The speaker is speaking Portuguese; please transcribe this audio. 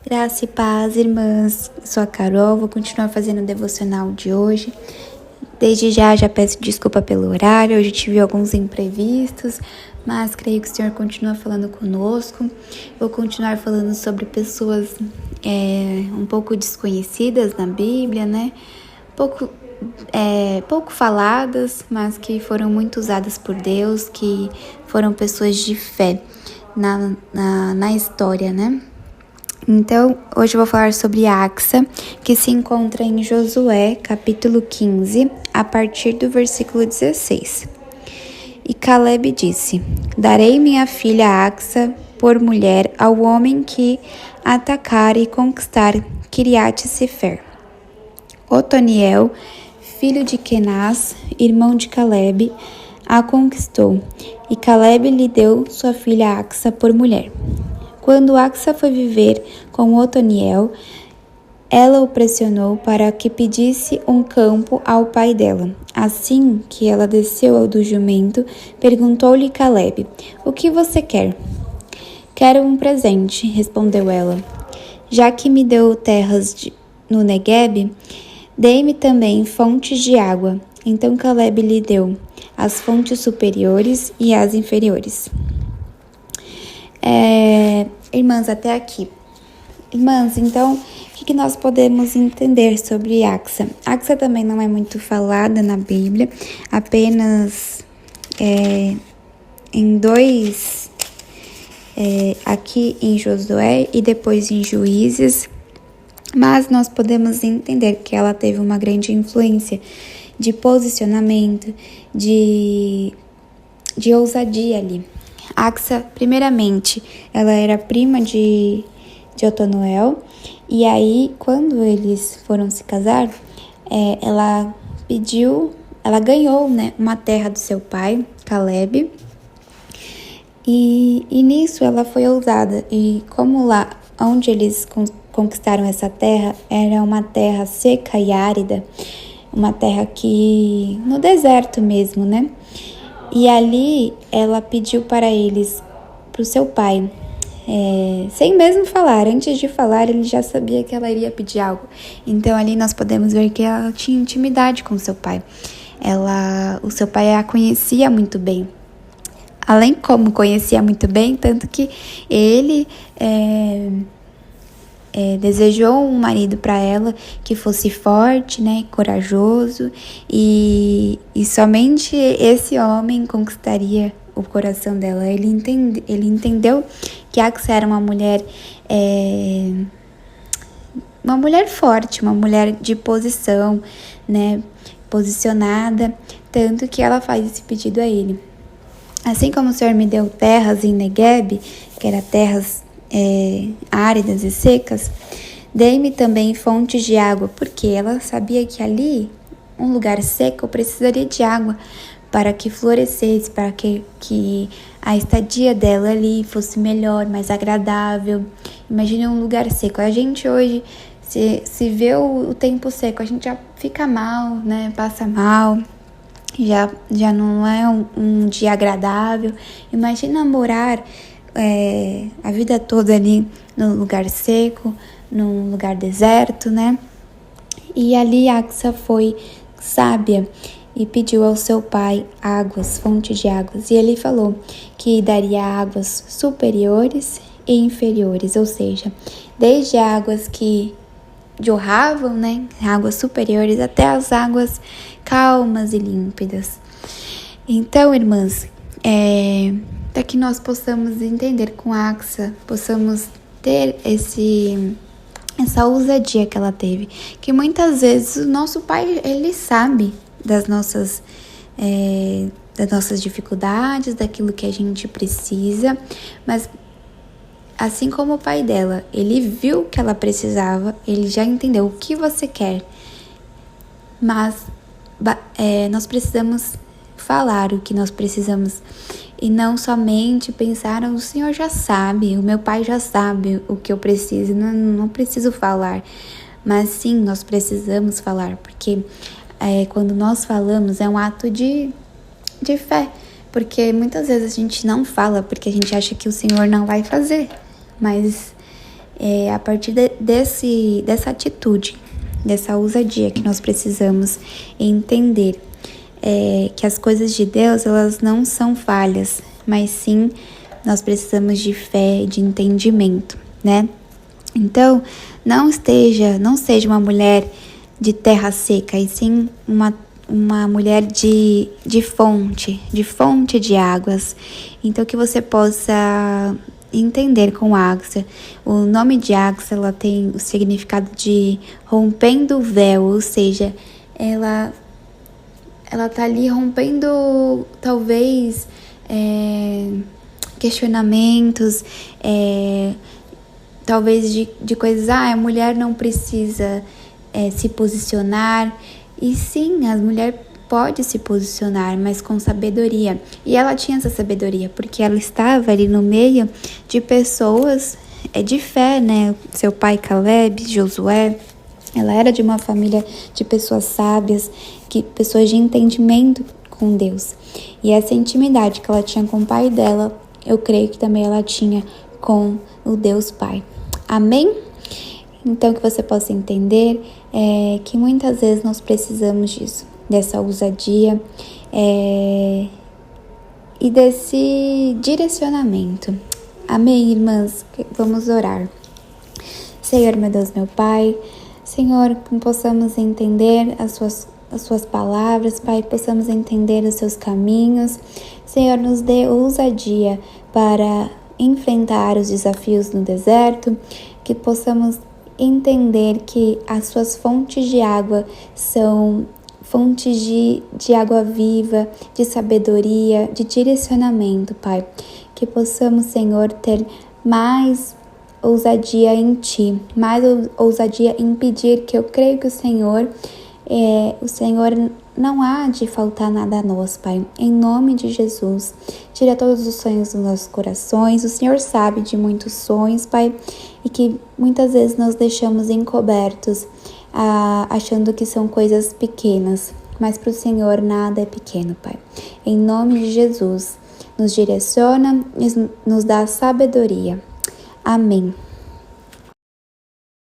Graça e paz, irmãs. Eu sou a Carol, vou continuar fazendo o devocional de hoje. Desde já peço desculpa pelo horário, hoje tive alguns imprevistos, mas creio que o Senhor continua falando conosco. Vou continuar falando sobre pessoas um pouco desconhecidas na Bíblia, né? Pouco faladas, mas que foram muito usadas por Deus, que foram pessoas de fé na história, né? Então, hoje eu vou falar sobre Axa, que se encontra em Josué, capítulo 15, a partir do versículo 16. E Caleb disse: Darei minha filha Axa por mulher ao homem que atacar e conquistar Quiriate-Sefer. Otoniel, filho de Kenaz, irmão de Caleb, a conquistou, e Caleb lhe deu sua filha Axa por mulher. Quando Axa foi viver com Otoniel, ela o pressionou para que pedisse um campo ao pai dela. Assim que ela desceu do jumento, perguntou-lhe Caleb: O que você quer? Quero um presente, respondeu ela. Já que me deu terras no Negueb, dei-me também fontes de água. Então Caleb lhe deu as fontes superiores e as inferiores. Irmãs, até aqui. Irmãs, então, o que nós podemos entender sobre Axa? Axa também não é muito falada na Bíblia, apenas em dois, aqui em Josué e depois em Juízes, mas nós podemos entender que ela teve uma grande influência de posicionamento, de ousadia ali. Axa, primeiramente, ela era prima de Otoniel, e aí, quando eles foram se casar, ela ganhou, né, uma terra do seu pai, Caleb, e nisso ela foi ousada, e como lá onde eles conquistaram essa terra, era uma terra seca e árida, uma terra que, no deserto mesmo, né? E ali ela pediu para o seu pai, sem mesmo falar, antes de falar ele já sabia que ela iria pedir algo. Então ali nós podemos ver que ela tinha intimidade com seu pai. O seu pai a conhecia muito bem. Além como conhecia muito bem, tanto que ele desejou um marido para ela que fosse forte, né, corajoso, e somente esse homem conquistaria o coração dela. Ele entendeu que Axa era uma mulher forte, uma mulher de posição, né, posicionada, tanto que ela faz esse pedido a ele. Assim como o Senhor me deu terras em Negueb, que era terras áridas e secas, dei-me também fontes de água, porque ela sabia que ali, um lugar seco, precisaria de água para que florescesse, para que a estadia dela ali fosse melhor, mais agradável. Imagine um lugar seco. A gente hoje, se vê o tempo seco, a gente já fica mal, né? Passa mal, já não é um dia agradável. Imagina morar a vida toda ali num lugar seco, num lugar deserto, né? E ali Axa foi sábia e pediu ao seu pai águas, fonte de águas. E ele falou que daria águas superiores e inferiores, ou seja, desde águas que jorravam, né? Águas superiores até as águas calmas e límpidas. Então, irmãs, para que nós possamos entender com Axa, possamos ter essa ousadia que ela teve, que muitas vezes o nosso pai, ele sabe das nossas dificuldades, daquilo que a gente precisa, mas assim como o pai dela, ele viu que ela precisava, ele já entendeu o que você quer, mas nós precisamos falar o que nós precisamos e não somente pensar, o Senhor já sabe, o meu pai já sabe o que eu preciso, não preciso falar, mas sim, nós precisamos falar, porque quando nós falamos é um ato de fé, porque muitas vezes a gente não fala porque a gente acha que o Senhor não vai fazer, mas a partir dessa atitude, dessa ousadia que nós precisamos entender que as coisas de Deus, elas não são falhas, mas sim nós precisamos de fé, de entendimento, né? Então, não seja uma mulher de terra seca, e sim uma mulher de fonte de águas. Então, que você possa entender com Ágata. O nome de Ágata, ela tem o significado de rompendo o véu, ou seja, ela tá ali rompendo, talvez, questionamentos, talvez de coisas, a mulher não precisa se posicionar. E sim, a mulher pode se posicionar, mas com sabedoria. E ela tinha essa sabedoria, porque ela estava ali no meio de pessoas de fé, né? Seu pai Caleb, Josué, ela era de uma família de pessoas sábias, pessoas de entendimento com Deus. E essa intimidade que ela tinha com o pai dela, eu creio que também ela tinha com o Deus Pai. Amém? Então, que você possa entender que muitas vezes nós precisamos disso, dessa ousadia e desse direcionamento. Amém, irmãs? Vamos orar. Senhor, meu Deus, meu Pai, Senhor, que possamos entender as suas palavras, Pai, possamos entender os seus caminhos. Senhor, nos dê ousadia para enfrentar os desafios no deserto, que possamos entender que as suas fontes de água são fontes de água viva, de sabedoria, de direcionamento, Pai. Que possamos, Senhor, ter mais ousadia em Ti, mais ousadia em pedir, que eu creio que o Senhor não há de faltar nada a nós, Pai. Em nome de Jesus, tira todos os sonhos dos nossos corações. O Senhor sabe de muitos sonhos, Pai, e que muitas vezes nós deixamos encobertos, achando que são coisas pequenas, mas para o Senhor nada é pequeno, Pai. Em nome de Jesus, nos direciona e nos dá sabedoria. Amém.